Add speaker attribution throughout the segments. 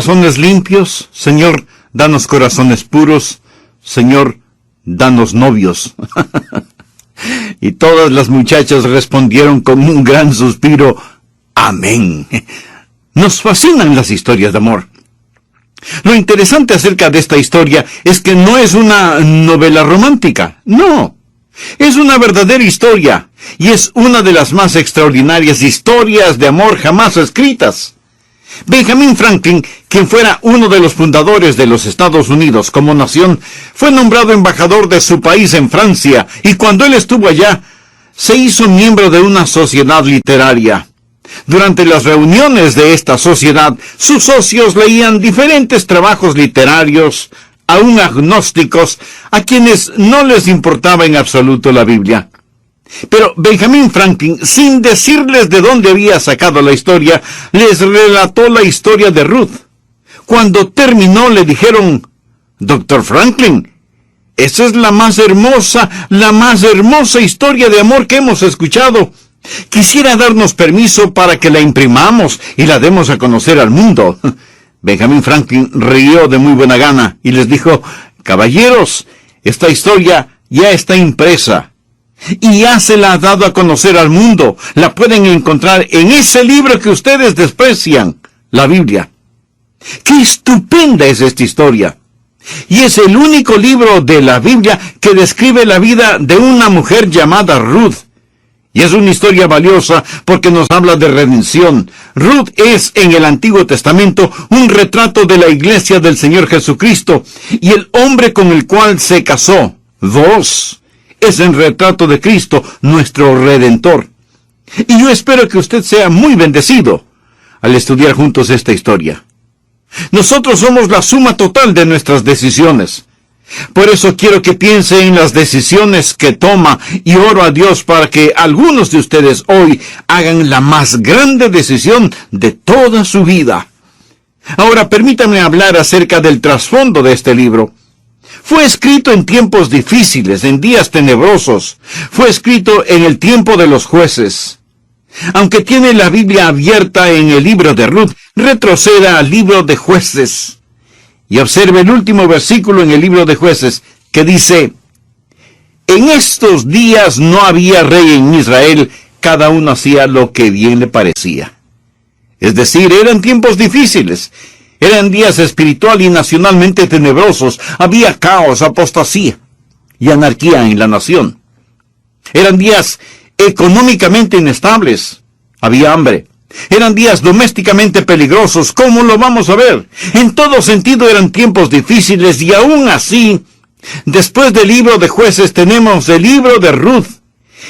Speaker 1: corazones limpios, Señor, danos corazones puros, Señor, danos novios. Y todas las muchachas respondieron con un gran suspiro, amén. Nos fascinan las historias de amor. Lo interesante acerca de esta historia es que no es una novela romántica, no. Es una verdadera historia, y es una de las más extraordinarias historias de amor jamás escritas. Benjamin Franklin, quien fuera uno de los fundadores de los Estados Unidos como nación, fue nombrado embajador de su país en Francia, y cuando él estuvo allá, se hizo miembro de una sociedad literaria. Durante las reuniones de esta sociedad, sus socios leían diferentes trabajos literarios, aún agnósticos, a quienes no les importaba en absoluto la Biblia. Pero Benjamin Franklin, sin decirles de dónde había sacado la historia, les relató la historia de Ruth. Cuando terminó, le dijeron, Dr. Franklin, esa es la más hermosa historia de amor que hemos escuchado. Quisiera darnos permiso para que la imprimamos y la demos a conocer al mundo. Benjamin Franklin rió de muy buena gana y les dijo, caballeros, esta historia ya está impresa y ya se la ha dado a conocer al mundo. La pueden encontrar en ese libro que ustedes desprecian, la Biblia. ¡Qué estupenda es esta historia! Y es el único libro de la Biblia que describe la vida de una mujer llamada Ruth. Y es una historia valiosa porque nos habla de redención. Ruth es en el Antiguo Testamento un retrato de la iglesia del Señor Jesucristo. Y el hombre con el cual se casó, Boaz, es el retrato de Cristo, nuestro Redentor. Y yo espero que usted sea muy bendecido al estudiar juntos esta historia. Nosotros somos la suma total de nuestras decisiones. Por eso quiero que piense en las decisiones que toma y oro a Dios para que algunos de ustedes hoy hagan la más grande decisión de toda su vida. Ahora permítanme hablar acerca del trasfondo de este libro. Fue escrito en tiempos difíciles, en días tenebrosos. Fue escrito en el tiempo de los jueces. Aunque tiene la Biblia abierta en el libro de Ruth, retroceda al libro de Jueces. Y observe el último versículo en el libro de Jueces, que dice, en estos días no había rey en Israel, cada uno hacía lo que bien le parecía. Es decir, eran tiempos difíciles, eran días espiritual y nacionalmente tenebrosos, había caos, apostasía y anarquía en la nación. Eran días económicamente inestables, había hambre. Eran días domésticamente peligrosos, ¿cómo lo vamos a ver? En todo sentido eran tiempos difíciles y aún así, después del libro de Jueces tenemos el libro de Ruth.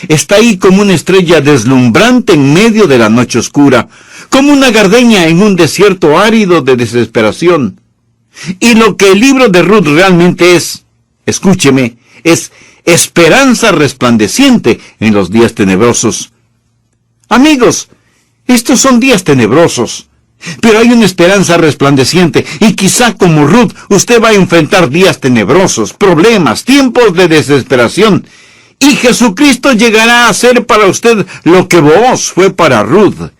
Speaker 1: Está ahí como una estrella deslumbrante en medio de la noche oscura, como una gardenia en un desierto árido de desesperación. Y lo que el libro de Ruth realmente es, escúcheme, es esperanza resplandeciente en los días tenebrosos. Amigos, estos son días tenebrosos, pero hay una esperanza resplandeciente, y quizá como Ruth, usted va a enfrentar días tenebrosos, problemas, tiempos de desesperación, y Jesucristo llegará a ser para usted lo que Boaz fue para Ruth.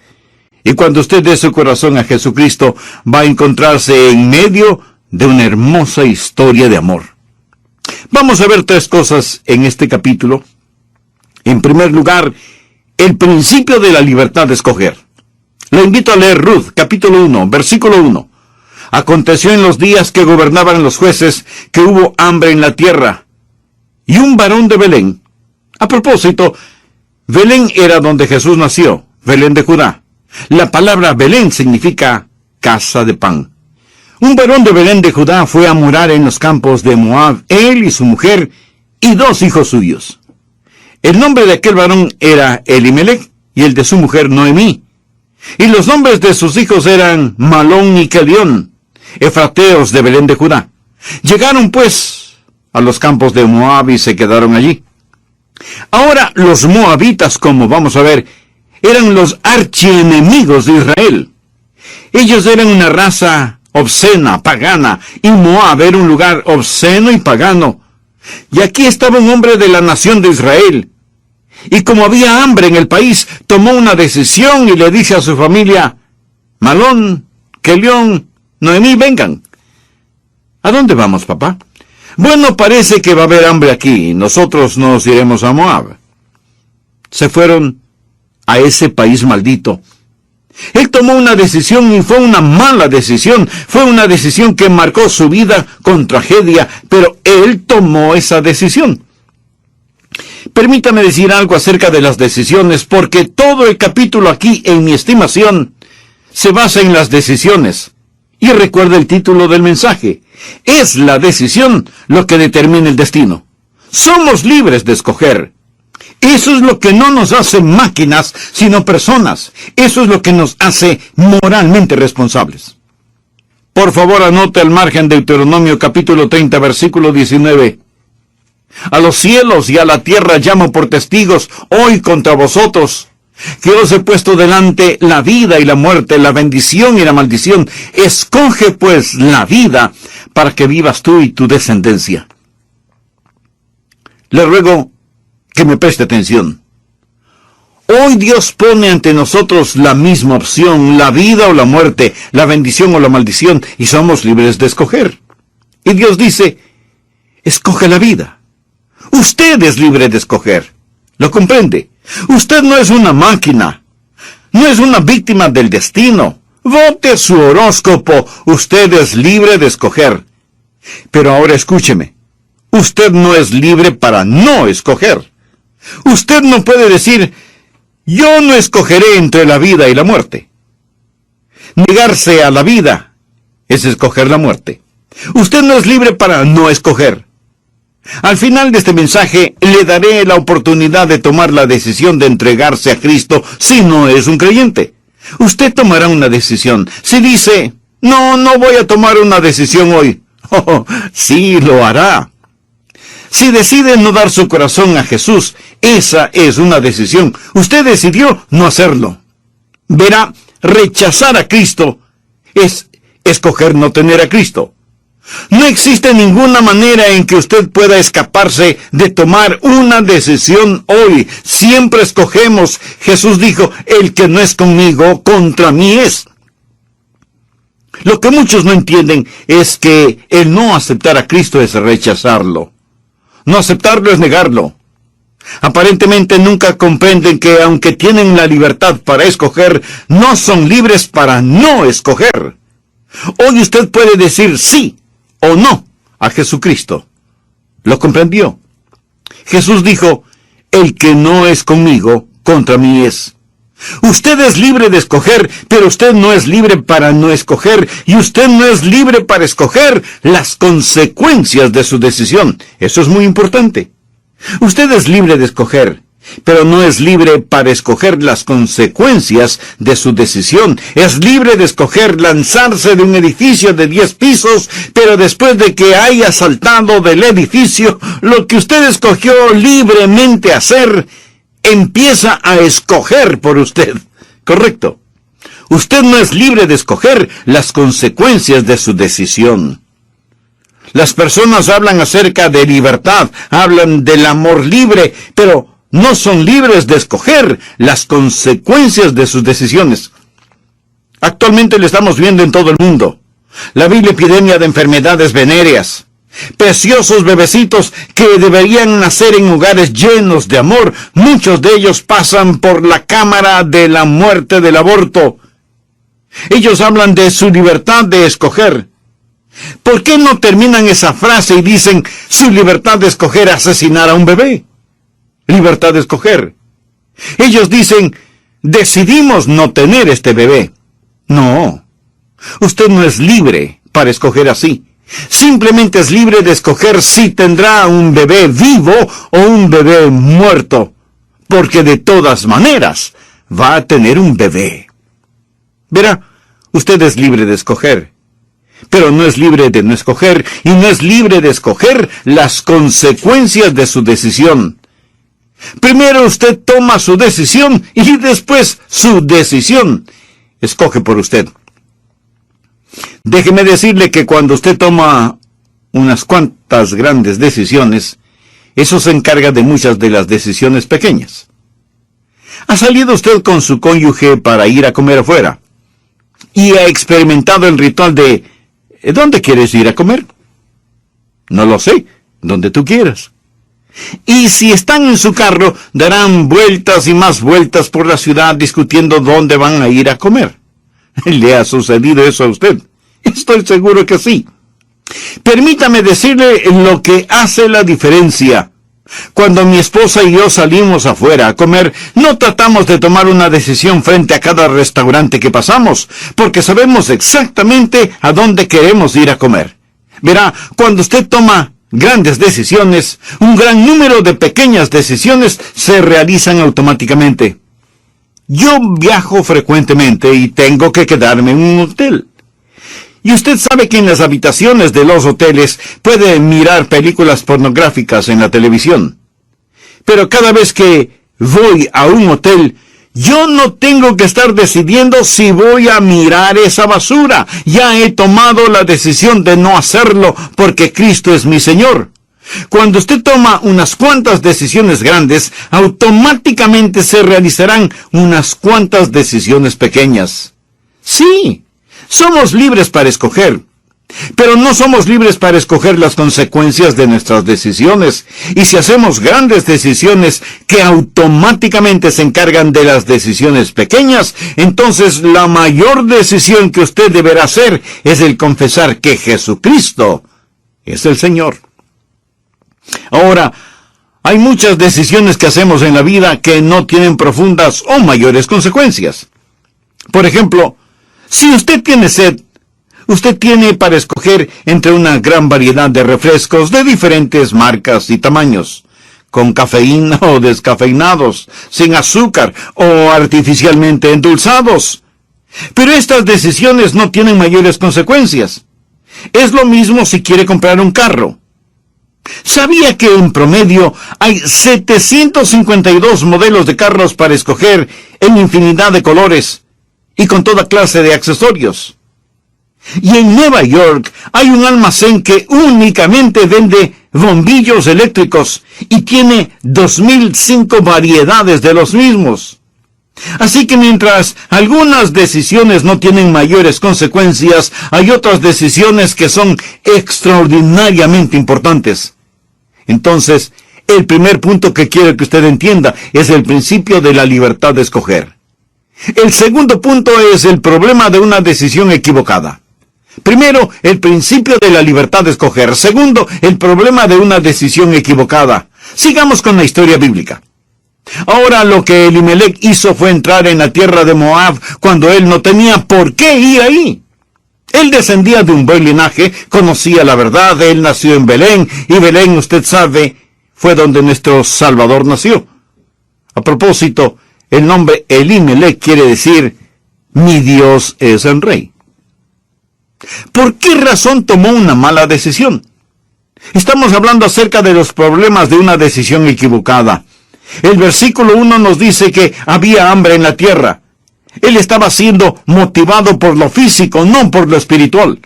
Speaker 1: Y cuando usted dé su corazón a Jesucristo, va a encontrarse en medio de una hermosa historia de amor. Vamos a ver tres cosas en este capítulo. En primer lugar, el principio de la libertad de escoger. Le invito a leer Ruth, capítulo 1, versículo 1. Aconteció en los días que gobernaban los jueces que hubo hambre en la tierra, y un varón de Belén. A propósito, Belén era donde Jesús nació, Belén de Judá. La palabra Belén significa casa de pan. Un varón de Belén de Judá fue a morar en los campos de Moab, él y su mujer, y 2 hijos suyos. El nombre de aquel varón era Elimelech, y el de su mujer Noemí. Y los nombres de sus hijos eran Malón y Kelión, efrateos de Belén de Judá. Llegaron pues a los campos de Moab y se quedaron allí. Ahora los moabitas, como vamos a ver, eran los archienemigos de Israel. Ellos eran una raza obscena, pagana, y Moab era un lugar obsceno y pagano. Y aquí estaba un hombre de la nación de Israel. Y como había hambre en el país, tomó una decisión y le dice a su familia, Malón, Kelión, Noemí, vengan. ¿A dónde vamos, papá? Bueno, parece que va a haber hambre aquí. Nosotros nos iremos a Moab. Se fueron a ese país maldito. Él tomó una decisión y fue una mala decisión. Fue una decisión que marcó su vida con tragedia, pero él tomó esa decisión. Permítame decir algo acerca de las decisiones, porque todo el capítulo aquí, en mi estimación, se basa en las decisiones. Y recuerda el título del mensaje. Es la decisión lo que determina el destino. Somos libres de escoger. Eso es lo que no nos hace máquinas, sino personas. Eso es lo que nos hace moralmente responsables. Por favor, anote al margen de Deuteronomio capítulo 30, versículo 19. A los cielos y a la tierra llamo por testigos hoy contra vosotros, que os he puesto delante la vida y la muerte, la bendición y la maldición. Escoge pues la vida para que vivas tú y tu descendencia. Le ruego que me preste atención. Hoy Dios pone ante nosotros la misma opción, la vida o la muerte, la bendición o la maldición, y somos libres de escoger. Y Dios dice, escoge la vida. Usted es libre de escoger. ¿Lo comprende? Usted no es una máquina. No es una víctima del destino. Vote su horóscopo. Usted es libre de escoger. Pero ahora escúcheme. Usted no es libre para no escoger. Usted no puede decir, yo no escogeré entre la vida y la muerte. Negarse a la vida es escoger la muerte. Usted no es libre para no escoger. Al final de este mensaje le daré la oportunidad de tomar la decisión de entregarse a Cristo si no es un creyente. Usted tomará una decisión. Si dice, no voy a tomar una decisión hoy. Oh, sí, lo hará. Si decide no dar su corazón a Jesús, esa es una decisión. Usted decidió no hacerlo. Verá, rechazar a Cristo es escoger no tener a Cristo. No existe ninguna manera en que usted pueda escaparse de tomar una decisión hoy. Siempre escogemos. Jesús dijo, el que no es conmigo, contra mí es. Lo que muchos no entienden es que el no aceptar a Cristo es rechazarlo. No aceptarlo es negarlo. Aparentemente nunca comprenden que aunque tienen la libertad para escoger, no son libres para no escoger. Hoy usted puede decir sí o no a Jesucristo. ¿Lo comprendió? Jesús dijo, el que no es conmigo, contra mí es. Usted es libre de escoger, pero usted no es libre para no escoger, y usted no es libre para escoger las consecuencias de su decisión. Eso es muy importante. Usted es libre de escoger, pero no es libre para escoger las consecuencias de su decisión. Es libre de escoger lanzarse de un edificio de 10 pisos, pero después de que haya saltado del edificio, lo que usted escogió libremente hacer, empieza a escoger por usted. ¿Correcto? Usted no es libre de escoger las consecuencias de su decisión. Las personas hablan acerca de libertad, hablan del amor libre, pero no son libres de escoger las consecuencias de sus decisiones. Actualmente lo estamos viendo en todo el mundo. La vil epidemia de enfermedades venéreas. Preciosos bebecitos que deberían nacer en hogares llenos de amor. Muchos de ellos pasan por la cámara de la muerte del aborto. Ellos hablan de su libertad de escoger. ¿Por qué no terminan esa frase y dicen su libertad de escoger asesinar a un bebé? Libertad de escoger. Ellos dicen, decidimos no tener este bebé. No, usted no es libre para escoger así. Simplemente es libre de escoger si tendrá un bebé vivo o un bebé muerto, porque de todas maneras va a tener un bebé. Verá, usted es libre de escoger, pero no es libre de no escoger, y no es libre de escoger las consecuencias de su decisión. Primero usted toma su decisión y después su decisión escoge por usted. Déjeme decirle que cuando usted toma unas cuantas grandes decisiones, eso se encarga de muchas de las decisiones pequeñas. ¿Ha salido usted con su cónyuge para ir a comer afuera? y ha experimentado el ritual de ¿dónde quieres ir a comer? No lo sé, donde tú quieras. Y si están en su carro, darán vueltas y más vueltas por la ciudad discutiendo dónde van a ir a comer. ¿Le ha sucedido eso a usted? Estoy seguro que sí. Permítame decirle lo que hace la diferencia. Cuando mi esposa y yo salimos afuera a comer, no tratamos de tomar una decisión frente a cada restaurante que pasamos, porque sabemos exactamente a dónde queremos ir a comer. Verá, cuando usted toma grandes decisiones, un gran número de pequeñas decisiones se realizan automáticamente. Yo viajo frecuentemente y tengo que quedarme en un hotel. Y usted sabe que en las habitaciones de los hoteles puede mirar películas pornográficas en la televisión. Pero cada vez que voy a un hotel, yo no tengo que estar decidiendo si voy a mirar esa basura. Ya he tomado la decisión de no hacerlo porque Cristo es mi Señor. Cuando usted toma unas cuantas decisiones grandes, automáticamente se realizarán unas cuantas decisiones pequeñas. Sí, somos libres para escoger, pero no somos libres para escoger las consecuencias de nuestras decisiones. Y si hacemos grandes decisiones que automáticamente se encargan de las decisiones pequeñas, entonces la mayor decisión que usted deberá hacer es el confesar que Jesucristo es el Señor. Ahora, hay muchas decisiones que hacemos en la vida que no tienen profundas o mayores consecuencias. Por ejemplo, si usted tiene sed, usted tiene para escoger entre una gran variedad de refrescos de diferentes marcas y tamaños, con cafeína o descafeinados, sin azúcar o artificialmente endulzados. Pero estas decisiones no tienen mayores consecuencias. Es lo mismo si quiere comprar un carro. ¿Sabía que en promedio hay 752 modelos de carros para escoger en infinidad de colores y con toda clase de accesorios? Y en Nueva York hay un almacén que únicamente vende bombillos eléctricos y tiene 2005 variedades de los mismos. Así que mientras algunas decisiones no tienen mayores consecuencias, hay otras decisiones que son extraordinariamente importantes. Entonces, el primer punto que quiero que usted entienda es el principio de la libertad de escoger. El segundo punto es el problema de una decisión equivocada. Primero, el principio de la libertad de escoger. Segundo, el problema de una decisión equivocada. Sigamos con la historia bíblica. Ahora lo que Elimelech hizo fue entrar en la tierra de Moab cuando él no tenía por qué ir ahí. Él descendía de un buen linaje, conocía la verdad, él nació en Belén, y Belén, usted sabe, fue donde nuestro Salvador nació. A propósito, el nombre Elimelech quiere decir, mi Dios es el rey. ¿Por qué razón tomó una mala decisión? Estamos hablando acerca de los problemas de una decisión equivocada. El versículo 1 nos dice que había hambre en la tierra. Él estaba siendo motivado por lo físico, no por lo espiritual.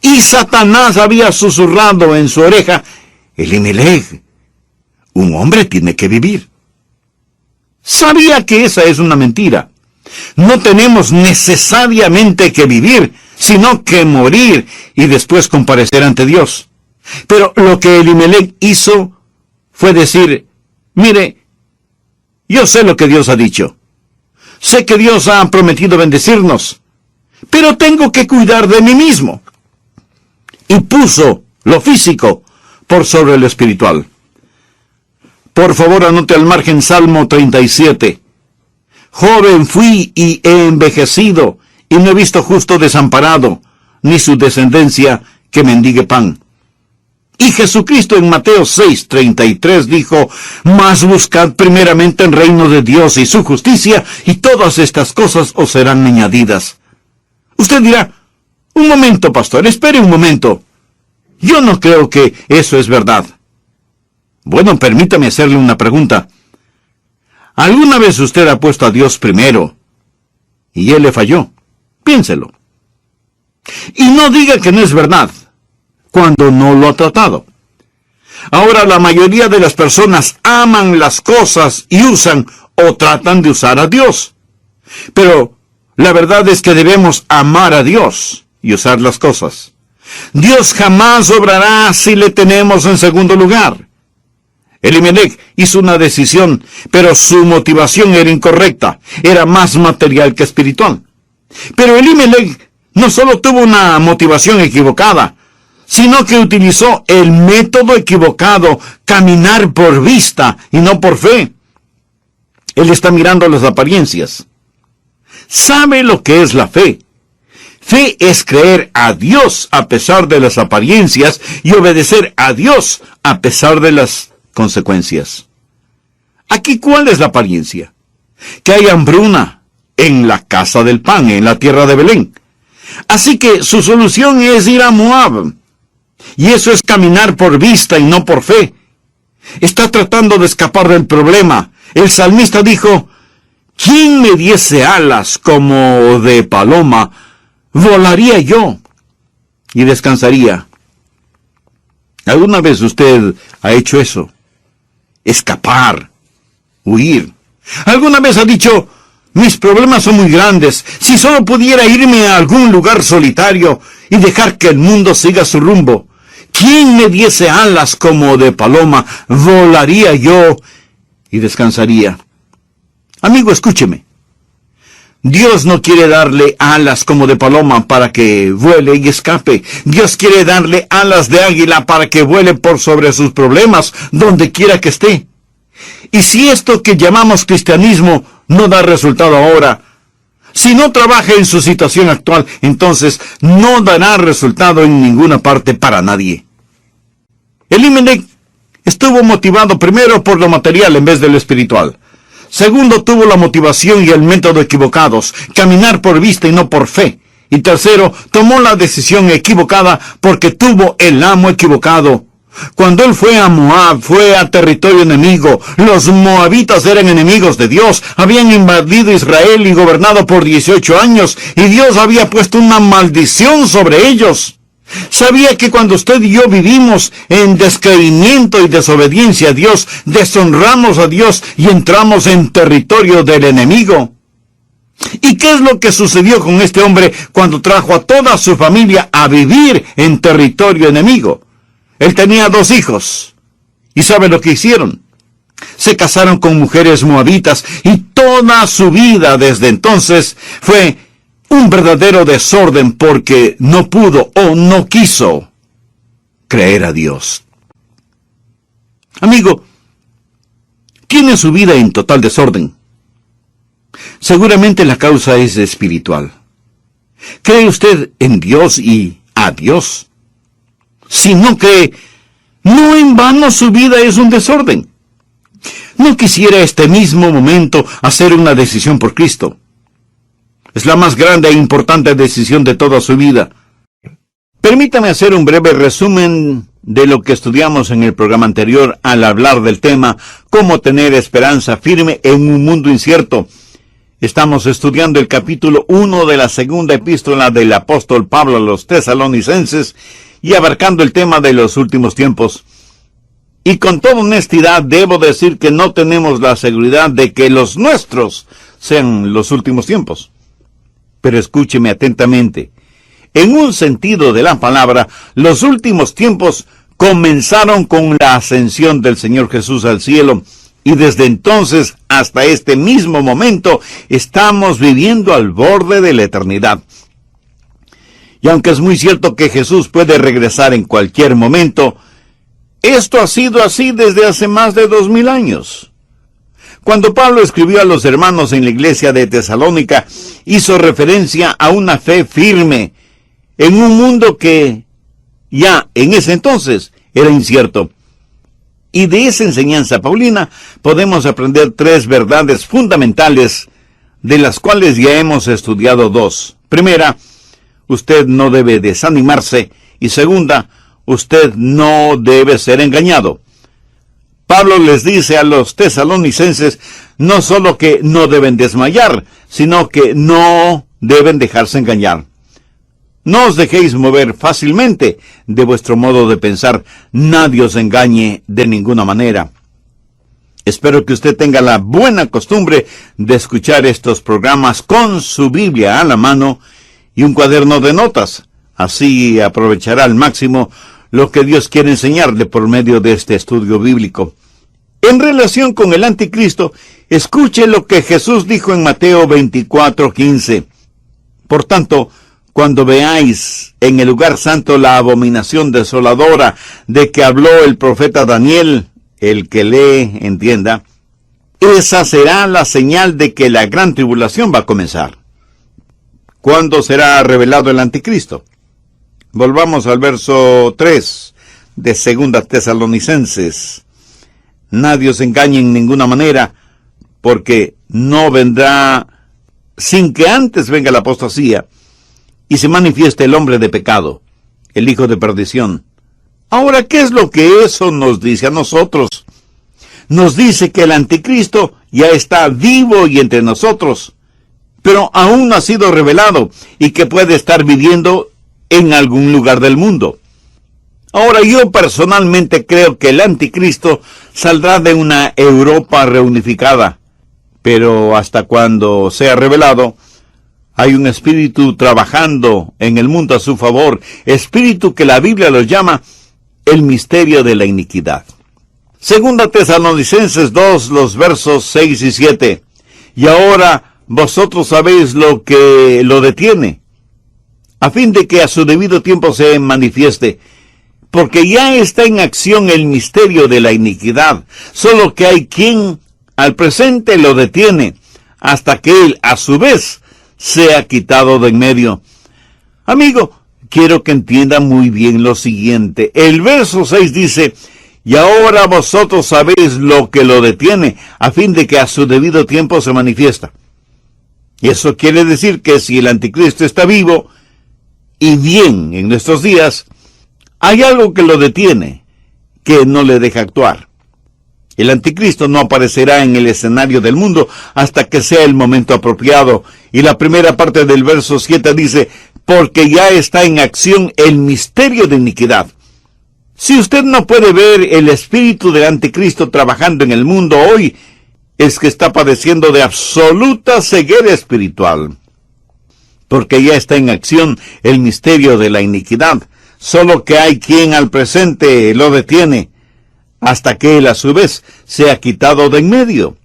Speaker 1: Y Satanás había susurrado en su oreja, Elimelech, un hombre tiene que vivir. Sabía que esa es una mentira. No tenemos necesariamente que vivir, sino que morir y después comparecer ante Dios. Pero lo que Elimelech hizo fue decir, mire, yo sé lo que Dios ha dicho. Sé que Dios ha prometido bendecirnos, pero tengo que cuidar de mí mismo. Y puso lo físico por sobre lo espiritual. Por favor, anote al margen Salmo 37. Joven fui y he envejecido, y no he visto justo desamparado, ni su descendencia que mendigue pan. Y Jesucristo en Mateo 6:33 dijo, mas buscad primeramente el reino de Dios y su justicia, y todas estas cosas os serán añadidas. Usted dirá, un momento, pastor, espere un momento. Yo no creo que eso es verdad. Bueno, permítame hacerle una pregunta. ¿Alguna vez usted ha puesto a Dios primero y Él le falló? Piénselo. Y no diga que no es verdad cuando no lo ha tratado. Ahora, la mayoría de las personas aman las cosas y usan o tratan de usar a Dios. Pero La verdad es que debemos amar a Dios y usar las cosas. Dios jamás obrará si le tenemos en segundo lugar. Elimelech hizo una decisión, pero su motivación era incorrecta. Era más material que espiritual. Pero Elimelech no solo tuvo una motivación equivocada, sino que utilizó el método equivocado, caminar por vista y no por fe. Él está mirando las apariencias. ¿Sabe lo que es la fe? Fe es creer a Dios a pesar de las apariencias y obedecer a Dios a pesar de las consecuencias. Aquí, ¿cuál es la apariencia? Que hay hambruna en la casa del pan, en la tierra de Belén. Así que su solución es ir a Moab. Y eso es caminar por vista y no por fe. Está tratando de escapar del problema. El salmista dijo: ¿quién me diese alas como de paloma? Volaría yo y descansaría. ¿Alguna vez usted ha hecho eso? Escapar, huir. ¿Alguna vez ha dicho: mis problemas son muy grandes, si solo pudiera irme a algún lugar solitario y dejar que el mundo siga su rumbo? ¿Quién me diese alas como de paloma? Volaría yo y descansaría. Amigo, escúcheme. Dios no quiere darle alas como de paloma para que vuele y escape. Dios quiere darle alas de águila para que vuele por sobre sus problemas, donde quiera que esté. Y si esto que llamamos cristianismo no da resultado ahora, si no trabaja en su situación actual, entonces no dará resultado en ninguna parte para nadie. Elimelech estuvo motivado primero por lo material en vez de lo espiritual. Segundo, tuvo la motivación y el método equivocados, caminar por vista y no por fe. Y tercero, tomó la decisión equivocada porque tuvo el amo equivocado. Cuando él fue a Moab, fue a territorio enemigo. Los moabitas eran enemigos de Dios, habían invadido Israel y gobernado por 18 años, y Dios había puesto una maldición sobre ellos. ¿Sabía que cuando usted y yo vivimos en descreimiento y desobediencia a Dios, deshonramos a Dios y entramos en territorio del enemigo? ¿Y qué es lo que sucedió con este hombre cuando trajo a toda su familia a vivir en territorio enemigo? Él tenía 2 hijos. ¿Y sabe lo que hicieron? Se casaron con mujeres moabitas y toda su vida desde entonces fue un verdadero desorden porque no pudo o no quiso creer a Dios. Amigo, ¿tiene su vida en total desorden? Seguramente la causa es espiritual. ¿Cree usted en Dios y a Dios? Si no cree, no en vano su vida es un desorden. No quisiera este mismo momento hacer una decisión por Cristo. Es la más grande e importante decisión de toda su vida. Permítame hacer un breve resumen de lo que estudiamos en el programa anterior al hablar del tema cómo tener esperanza firme en un mundo incierto. Estamos estudiando el capítulo 1 de la segunda epístola del apóstol Pablo a los tesalonicenses y abarcando el tema de los últimos tiempos. Y con toda honestidad debo decir que no tenemos la seguridad de que los nuestros sean los últimos tiempos. Pero escúcheme atentamente. En un sentido de la palabra, los últimos tiempos comenzaron con la ascensión del Señor Jesús al cielo, y desde entonces hasta este mismo momento estamos viviendo al borde de la eternidad. Y aunque es muy cierto que Jesús puede regresar en cualquier momento, esto ha sido así desde hace más de 2000 años. Cuando Pablo escribió a los hermanos en la iglesia de Tesalónica, hizo referencia a una fe firme en un mundo que ya en ese entonces era incierto. Y de esa enseñanza paulina podemos aprender 3 verdades fundamentales, de las cuales ya hemos estudiado 2. Primera, usted no debe desanimarse, y segunda, usted no debe ser engañado. Pablo les dice a los tesalonicenses no solo que no deben desmayar, sino que no deben dejarse engañar. No os dejéis mover fácilmente de vuestro modo de pensar. Nadie os engañe de ninguna manera. Espero que usted tenga la buena costumbre de escuchar estos programas con su Biblia a la mano y un cuaderno de notas. Así aprovechará al máximo lo que Dios quiere enseñarle por medio de este estudio bíblico. En relación con el anticristo, escuche lo que Jesús dijo en Mateo 24:15. Por tanto, cuando veáis en el lugar santo la abominación desoladora de que habló el profeta Daniel, el que lee, entienda, esa será la señal de que la gran tribulación va a comenzar. ¿Cuándo será revelado el anticristo? Volvamos al verso 3 de 2 Tesalonicenses. Nadie os engañe en ninguna manera, porque no vendrá sin que antes venga la apostasía y se manifieste el hombre de pecado, el hijo de perdición. Ahora, ¿qué es lo que eso nos dice a nosotros? Nos dice que el anticristo ya está vivo y entre nosotros, pero aún no ha sido revelado y que puede estar viviendo en algún lugar del mundo. Ahora, yo personalmente creo que el anticristo saldrá de una Europa reunificada, pero hasta cuando sea revelado, hay un espíritu trabajando en el mundo a su favor, espíritu que la Biblia lo llama el misterio de la iniquidad. 2 Tesalonicenses 2, los versos 6 y 7. Y ahora vosotros sabéis lo que lo detiene, a fin de que a su debido tiempo se manifieste, porque ya está en acción el misterio de la iniquidad, solo que hay quien al presente lo detiene, hasta que él a su vez sea quitado de en medio. Amigo, quiero que entienda muy bien lo siguiente. El verso 6 dice, y ahora vosotros sabéis lo que lo detiene, a fin de que a su debido tiempo se manifiesta. Y eso quiere decir que si el anticristo está vivo y bien en nuestros días, hay algo que lo detiene, que no le deja actuar. El anticristo no aparecerá en el escenario del mundo hasta que sea el momento apropiado. Y la primera parte del verso 7 dice, porque ya está en acción el misterio de iniquidad. Si usted no puede ver el espíritu del anticristo trabajando en el mundo hoy, es que está padeciendo de absoluta ceguera espiritual. Porque ya está en acción el misterio de la iniquidad. Solo que hay quien al presente lo detiene, hasta que él a su vez sea quitado de en medio.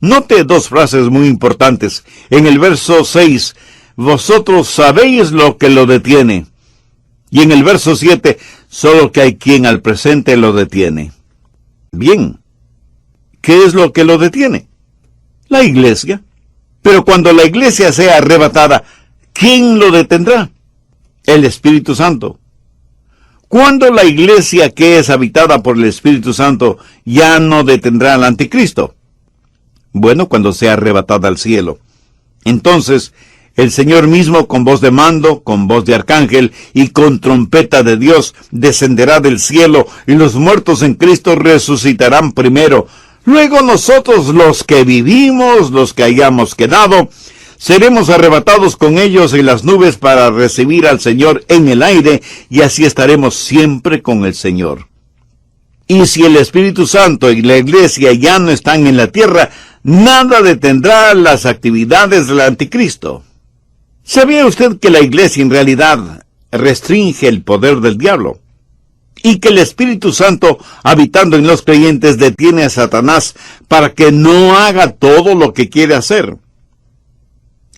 Speaker 1: Note dos frases muy importantes. En el verso 6, vosotros sabéis lo que lo detiene. Y en el verso 7, solo que hay quien al presente lo detiene. Bien, ¿qué es lo que lo detiene? La iglesia. Pero cuando la iglesia sea arrebatada, ¿quién lo detendrá? El Espíritu Santo. ¿Cuándo la iglesia que es habitada por el Espíritu Santo ya no detendrá al anticristo? Bueno, cuando sea arrebatada al cielo. Entonces, el Señor mismo con voz de mando, con voz de arcángel y con trompeta de Dios descenderá del cielo y los muertos en Cristo resucitarán primero. Luego nosotros los que vivimos, los que hayamos quedado, seremos arrebatados con ellos en las nubes para recibir al Señor en el aire y así estaremos siempre con el Señor. Y si el Espíritu Santo y la iglesia ya no están en la tierra, nada detendrá las actividades del anticristo. ¿Sabía usted que la iglesia en realidad restringe el poder del diablo? Y que el Espíritu Santo, habitando en los creyentes, detiene a Satanás para que no haga todo lo que quiere hacer.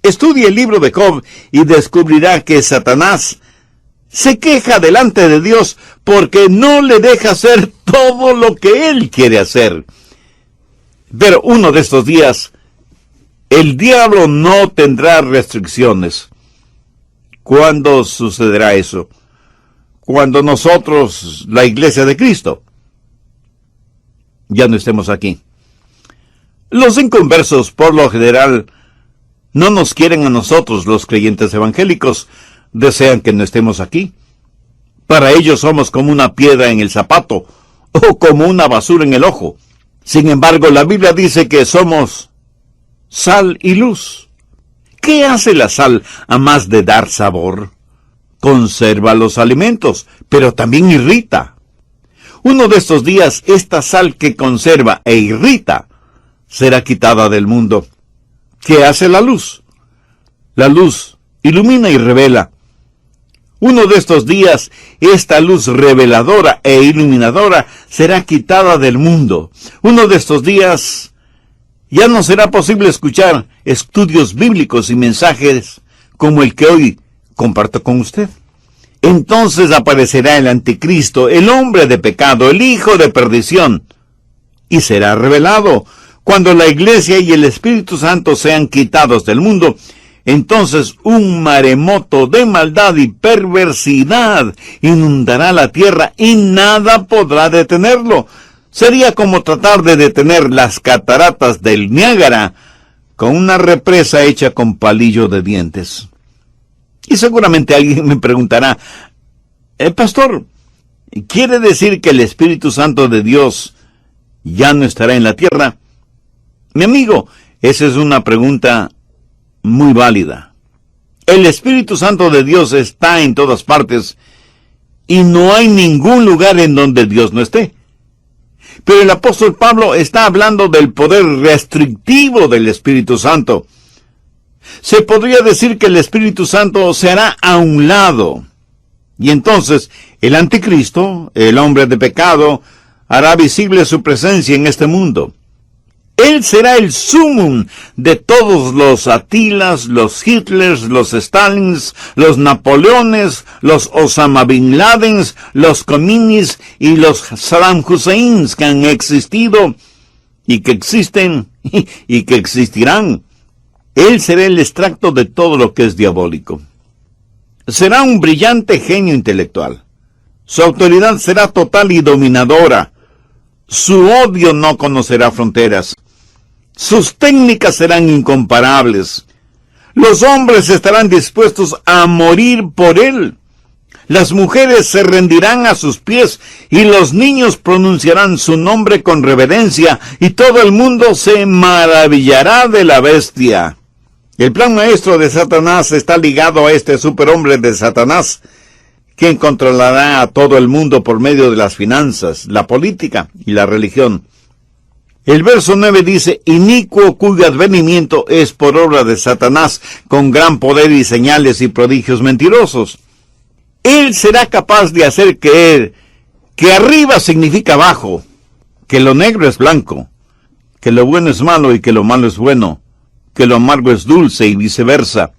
Speaker 1: Estudie el libro de Job y descubrirá que Satanás se queja delante de Dios porque no le deja hacer todo lo que él quiere hacer. Pero uno de estos días, el diablo no tendrá restricciones. ¿Cuándo sucederá eso? Cuando nosotros, la iglesia de Cristo, ya no estemos aquí. Los inconversos, por lo general, no nos quieren a nosotros, los creyentes evangélicos. Desean que no estemos aquí. Para ellos somos como una piedra en el zapato o como una basura en el ojo. Sin embargo, la Biblia dice que somos sal y luz. ¿Qué hace la sal a más de dar sabor? Conserva los alimentos, pero también irrita. Uno de estos días, esta sal que conserva e irrita será quitada del mundo. ¿Qué hace la luz? La luz ilumina y revela. Uno de estos días, esta luz reveladora e iluminadora será quitada del mundo. Uno de estos días, ya no será posible escuchar estudios bíblicos y mensajes como el que hoy comparto con usted. Entonces aparecerá el anticristo, el hombre de pecado, el hijo de perdición, y será revelado. Cuando la iglesia y el Espíritu Santo sean quitados del mundo, entonces un maremoto de maldad y perversidad inundará la tierra y nada podrá detenerlo. Sería como tratar de detener las cataratas del Niágara con una represa hecha con palillo de dientes. Y seguramente alguien me preguntará, pastor, ¿quiere decir que el Espíritu Santo de Dios ya no estará en la tierra? Mi amigo, esa es una pregunta muy válida. El Espíritu Santo de Dios está en todas partes y no hay ningún lugar en donde Dios no esté. Pero el apóstol Pablo está hablando del poder restrictivo del Espíritu Santo. Se podría decir que el Espíritu Santo se hará a un lado. Y entonces el anticristo, el hombre de pecado, hará visible su presencia en este mundo. Él será el sumum de todos los Atilas, los Hitlers, los Stalins, los Napoleones, los Osama Bin Ladens, los Khomeini's y los Saddam Husseins que han existido y que existen y que existirán. Él será el extracto de todo lo que es diabólico. Será un brillante genio intelectual. Su autoridad será total y dominadora. Su odio no conocerá fronteras. Sus técnicas serán incomparables. Los hombres estarán dispuestos a morir por él. Las mujeres se rendirán a sus pies y los niños pronunciarán su nombre con reverencia y todo el mundo se maravillará de la bestia. El plan maestro de Satanás está ligado a este superhombre de Satanás, quien controlará a todo el mundo por medio de las finanzas, la política y la religión. El verso 9 dice, inicuo cuyo advenimiento es por obra de Satanás, con gran poder y señales y prodigios mentirosos. Él será capaz de hacer creer que arriba significa abajo, que lo negro es blanco, que lo bueno es malo y que lo malo es bueno, que lo amargo es dulce y viceversa.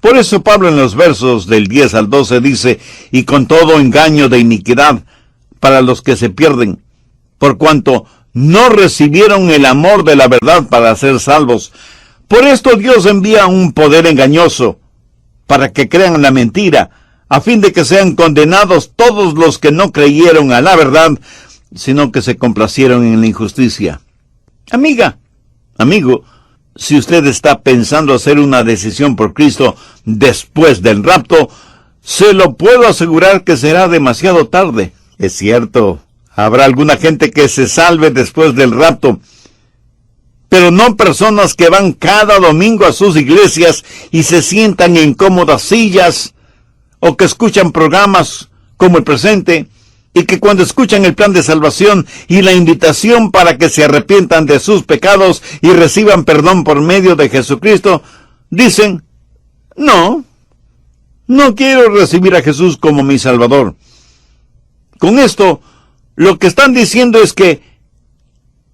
Speaker 1: Por eso Pablo en los versos del 10 al 12 dice, y con todo engaño de iniquidad para los que se pierden, por cuanto no recibieron el amor de la verdad para ser salvos. Por esto Dios envía un poder engañoso, para que crean la mentira, a fin de que sean condenados todos los que no creyeron a la verdad, sino que se complacieron en la injusticia. Amiga, amigo, si usted está pensando hacer una decisión por Cristo después del rapto, se lo puedo asegurar que será demasiado tarde. Es cierto, habrá alguna gente que se salve después del rapto, pero no personas que van cada domingo a sus iglesias y se sientan en cómodas sillas, o que escuchan programas como el presente, y que cuando escuchan el plan de salvación y la invitación para que se arrepientan de sus pecados y reciban perdón por medio de Jesucristo, dicen, no quiero recibir a Jesús como mi Salvador. Con esto, lo que están diciendo es que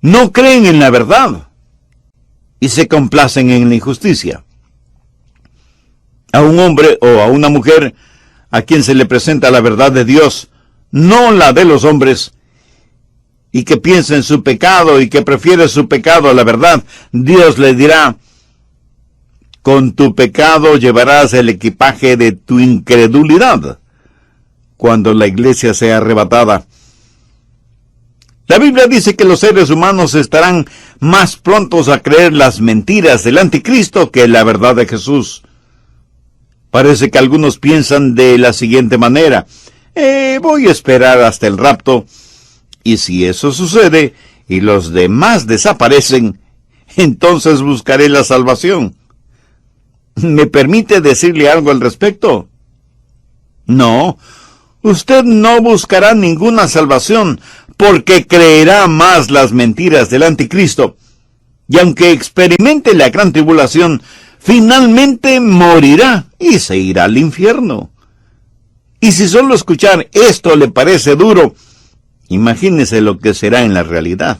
Speaker 1: no creen en la verdad y se complacen en la injusticia. A un hombre o a una mujer a quien se le presenta la verdad de Dios, no la de los hombres, y que piensa en su pecado y que prefiere su pecado a la verdad, Dios le dirá, con tu pecado llevarás el equipaje de tu incredulidad cuando la iglesia sea arrebatada. La Biblia dice que los seres humanos estarán más prontos a creer las mentiras del anticristo que la verdad de Jesús. Parece que algunos piensan de la siguiente manera, voy a esperar hasta el rapto, y si eso sucede y los demás desaparecen, entonces buscaré la salvación. ¿Me permite decirle algo al respecto? No, usted no buscará ninguna salvación porque creerá más las mentiras del anticristo. Y aunque experimente la gran tribulación, finalmente morirá y se irá al infierno. Y si solo escuchar esto le parece duro, imagínese lo que será en la realidad.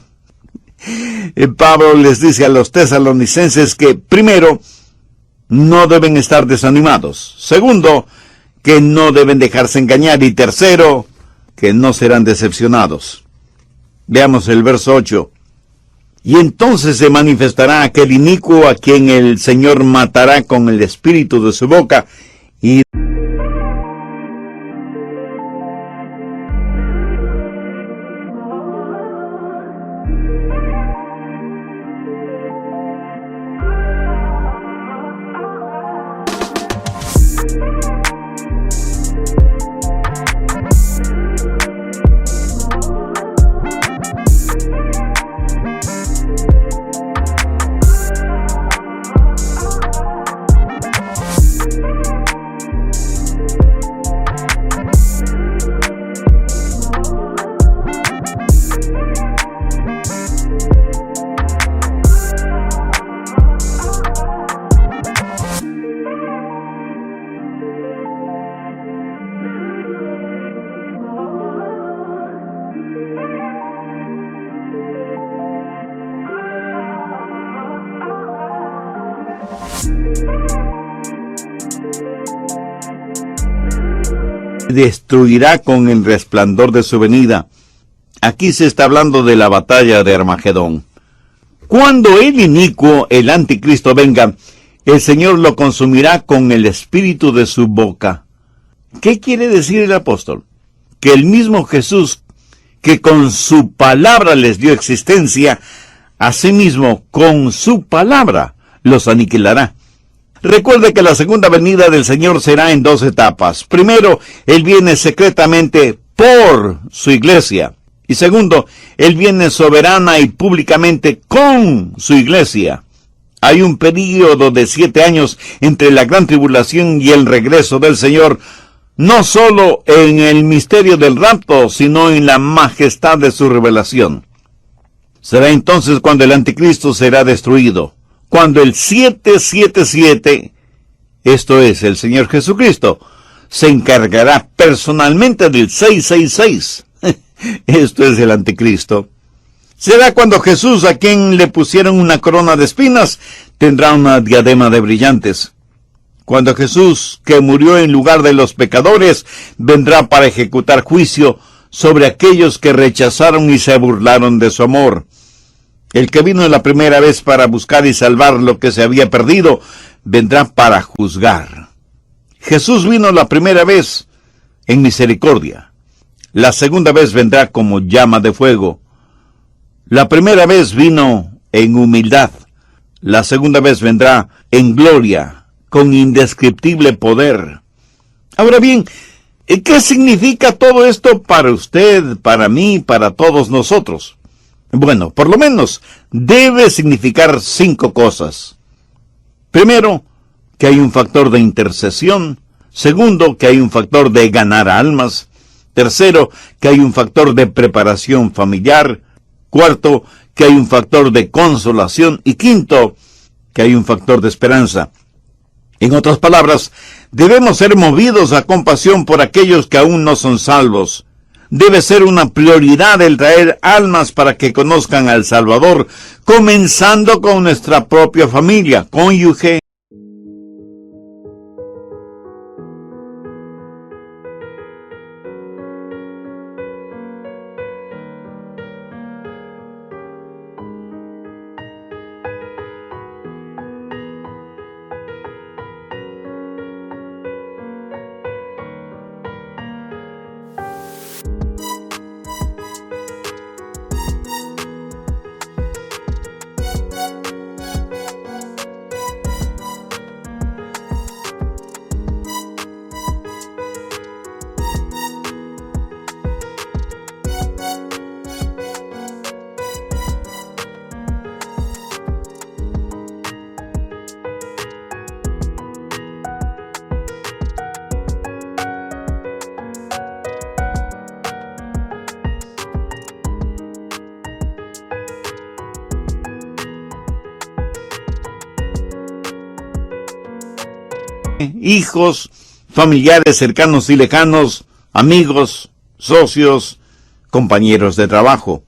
Speaker 1: Pablo les dice a los tesalonicenses que, primero, no deben estar desanimados. Segundo, que no deben dejarse engañar. Y tercero, que no serán decepcionados. Veamos el verso 8. Y entonces se manifestará aquel inicuo a quien el Señor matará con el espíritu de su boca y destruirá con el resplandor de su venida. Aquí se está hablando de la batalla de Armagedón. Cuando el inicuo, el anticristo, venga, el Señor lo consumirá con el espíritu de su boca. ¿Qué quiere decir el apóstol? Que el mismo Jesús, que con su palabra les dio existencia, asimismo con su palabra los aniquilará. Recuerde que la segunda venida del Señor será en dos etapas. Primero, Él viene secretamente por su iglesia. Y segundo, Él viene soberana y públicamente con su iglesia. Hay un período de 7 años entre la gran tribulación y el regreso del Señor, no solo en el misterio del rapto, sino en la majestad de su revelación. Será entonces cuando el anticristo será destruido. Cuando el 777, esto es, el Señor Jesucristo, se encargará personalmente del 666. Esto es el anticristo. Será cuando Jesús, a quien le pusieron una corona de espinas, tendrá una diadema de brillantes. Cuando Jesús, que murió en lugar de los pecadores, vendrá para ejecutar juicio sobre aquellos que rechazaron y se burlaron de su amor. El que vino la primera vez para buscar y salvar lo que se había perdido, vendrá para juzgar. Jesús vino la primera vez en misericordia. La segunda vez vendrá como llama de fuego. La primera vez vino en humildad. La segunda vez vendrá en gloria, con indescriptible poder. Ahora bien, ¿qué significa todo esto para usted, para mí, para todos nosotros? Bueno, por lo menos debe significar 5 cosas. Primero, que hay un factor de intercesión. Segundo, que hay un factor de ganar almas. Tercero, que hay un factor de preparación familiar. Cuarto, que hay un factor de consolación. Y quinto, que hay un factor de esperanza. En otras palabras, debemos ser movidos a compasión por aquellos que aún no son salvos. Debe ser una prioridad el traer almas para que conozcan al Salvador, comenzando con nuestra propia familia, cónyuge. hijos, familiares cercanos y lejanos, amigos, socios, compañeros de trabajo.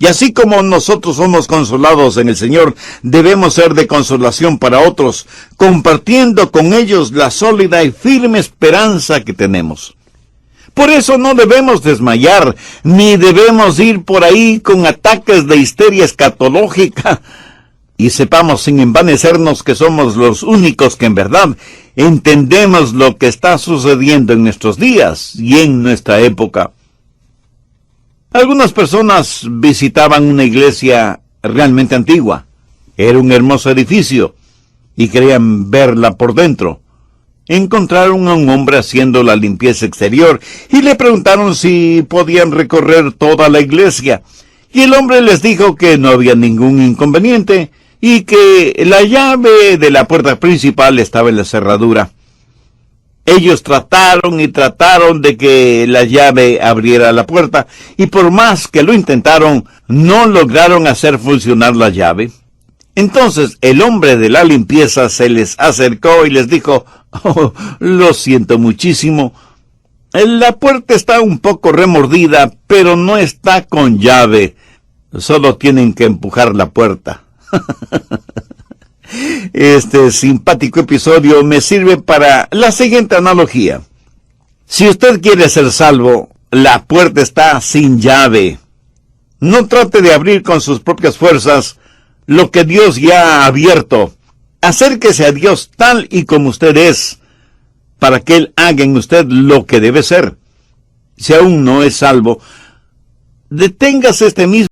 Speaker 1: Y así como nosotros somos consolados en el Señor, debemos ser de consolación para otros, compartiendo con ellos la sólida y firme esperanza que tenemos. Por eso no debemos desmayar, ni debemos ir por ahí con ataques de histeria escatológica. Y sepamos sin envanecernos que somos los únicos que en verdad entendemos lo que está sucediendo en nuestros días y en nuestra época. Algunas personas visitaban una iglesia realmente antigua. Era un hermoso edificio y querían verla por dentro. Encontraron a un hombre haciendo la limpieza exterior y le preguntaron si podían recorrer toda la iglesia. Y el hombre les dijo que no había ningún inconveniente y que la llave de la puerta principal estaba en la cerradura. Ellos trataron y trataron de que la llave abriera la puerta, y por más que lo intentaron, no lograron hacer funcionar la llave. Entonces el hombre de la limpieza se les acercó y les dijo: «Oh, lo siento muchísimo. La puerta está un poco remordida, pero no está con llave. Solo tienen que empujar la puerta». Este simpático episodio me sirve para la siguiente analogía. Si usted quiere ser salvo, la puerta está sin llave. No trate de abrir con sus propias fuerzas lo que Dios ya ha abierto. Acérquese a Dios tal y como usted es, para que Él haga en usted lo que debe ser. Si aún no es salvo, deténgase este mismo